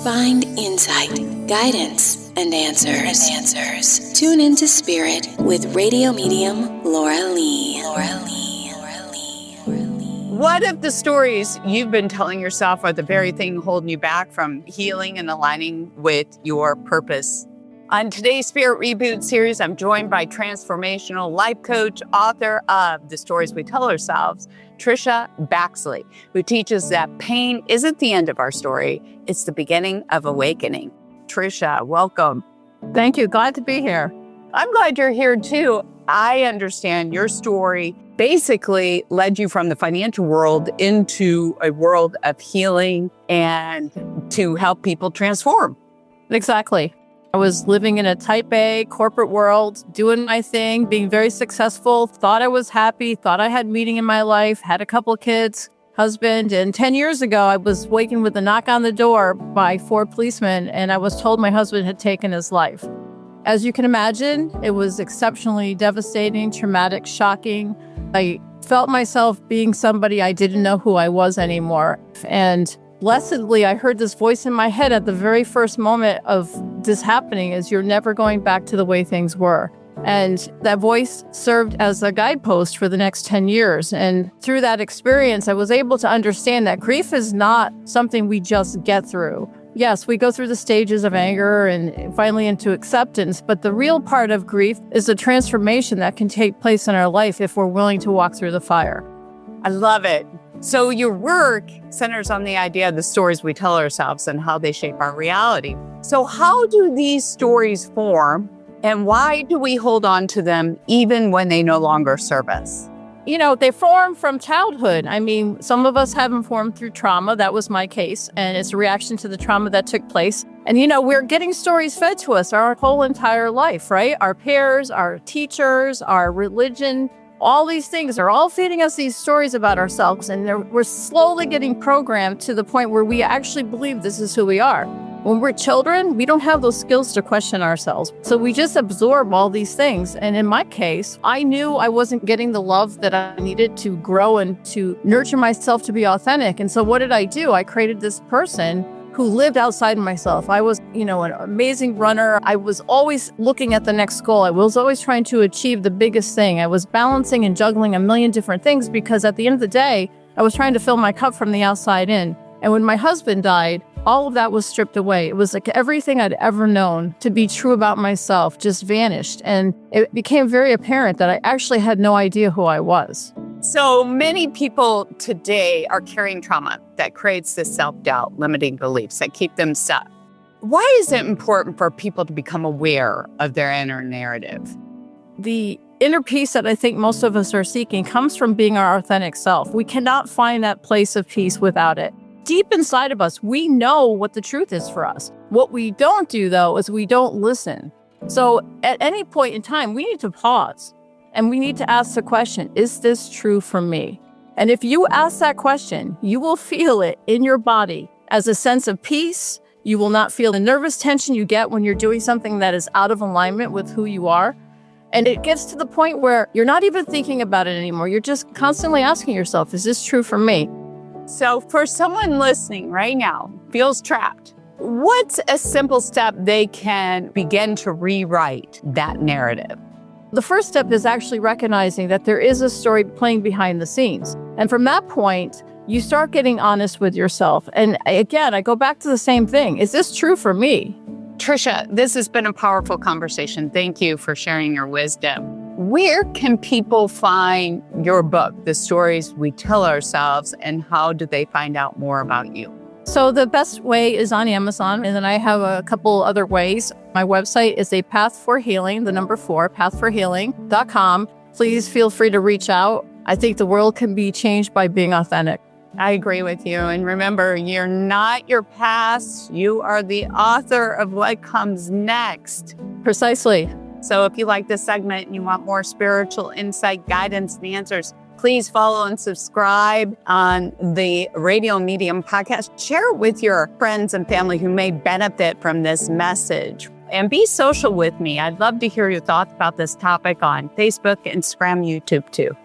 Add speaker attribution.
Speaker 1: Find insight, guidance, and answers. Tune into Spirit with radio medium Laura Lee.
Speaker 2: What if the stories you've been telling yourself are the very thing holding you back from healing and aligning with your purpose? On today's Spirit Reboot series, I'm joined by transformational life coach, author of The Stories We Tell Ourselves, Tricia Baxley, who teaches that pain isn't the end of our story, it's the beginning of awakening. Tricia, welcome.
Speaker 3: Thank you. Glad to be here.
Speaker 2: I'm glad you're here too. I understand your story basically led you from the financial world into a world of healing and to help people transform.
Speaker 3: Exactly. I was living in a type A corporate world, doing my thing, being very successful, thought I was happy, thought I had meaning in my life, had a couple of kids, husband. And 10 years ago, I was waking with a knock on the door by 4 policemen, and I was told my husband had taken his life. As you can imagine, it was exceptionally devastating, traumatic, shocking. I felt myself being somebody I didn't know who I was anymore. And blessedly, I heard this voice in my head at the very first moment of this happening is you're never going back to the way things were. And that voice served as a guidepost for the next 10 years. And through that experience, I was able to understand that grief is not something we just get through. Yes, we go through the stages of anger and finally into acceptance, but the real part of grief is the transformation that can take place in our life if we're willing to walk through the fire.
Speaker 2: I love it. So your work centers on the idea of the stories we tell ourselves and how they shape our reality. So how do these stories form, and why do we hold on to them even when they no longer serve us?
Speaker 3: You know, they form from childhood. I mean, some of us have them formed through trauma. That was my case. And it's a reaction to the trauma that took place. And, you know, we're getting stories fed to us our whole entire life, right? Our peers, our teachers, our religion, all these things are all feeding us these stories about ourselves. And we're slowly getting programmed to the point where we actually believe this is who we are. When we're children, we don't have those skills to question ourselves. So we just absorb all these things. And in my case, I knew I wasn't getting the love that I needed to grow and to nurture myself to be authentic. And so what did I do? I created this person who lived outside myself. I was, an amazing runner. I was always looking at the next goal. I was always trying to achieve the biggest thing. I was balancing and juggling a million different things because at the end of the day, I was trying to fill my cup from the outside in. And when my husband died, all of that was stripped away. It was like everything I'd ever known to be true about myself just vanished. And it became very apparent that I actually had no idea who I was.
Speaker 2: So many people today are carrying trauma that creates this self-doubt, limiting beliefs that keep them stuck. Why is it important for people to become aware of their inner narrative?
Speaker 3: The inner peace that I think most of us are seeking comes from being our authentic self. We cannot find that place of peace without it. Deep inside of us, we know what the truth is for us. What we don't do, though, is we don't listen. So at any point in time, we need to pause and we need to ask the question, is this true for me? And if you ask that question, you will feel it in your body as a sense of peace. You will not feel the nervous tension you get when you're doing something that is out of alignment with who you are. And it gets to the point where you're not even thinking about it anymore. You're just constantly asking yourself, is this true for me?
Speaker 2: So for someone listening right now, feels trapped, what's a simple step they can begin to rewrite that narrative?
Speaker 3: The first step is actually recognizing that there is a story playing behind the scenes. And from that point, you start getting honest with yourself. And again, I go back to the same thing. Is this true for me?
Speaker 2: Tricia, this has been a powerful conversation. Thank you for sharing your wisdom. Where can people find your book, The Stories We Tell Ourselves, and how do they find out more about you?
Speaker 3: So the best way is on Amazon, and then I have a couple other ways. My website is a Path for Healing, the number 4, pathforhealing.com. Please feel free to reach out. I think the world can be changed by being authentic.
Speaker 2: I agree with you. And remember, you're not your past. You are the author of what comes next.
Speaker 3: Precisely.
Speaker 2: So if you like this segment and you want more spiritual insight, guidance, and answers, please follow and subscribe on the Radio Medium podcast. Share it with your friends and family who may benefit from this message. And be social with me. I'd love to hear your thoughts about this topic on Facebook, Instagram, YouTube too.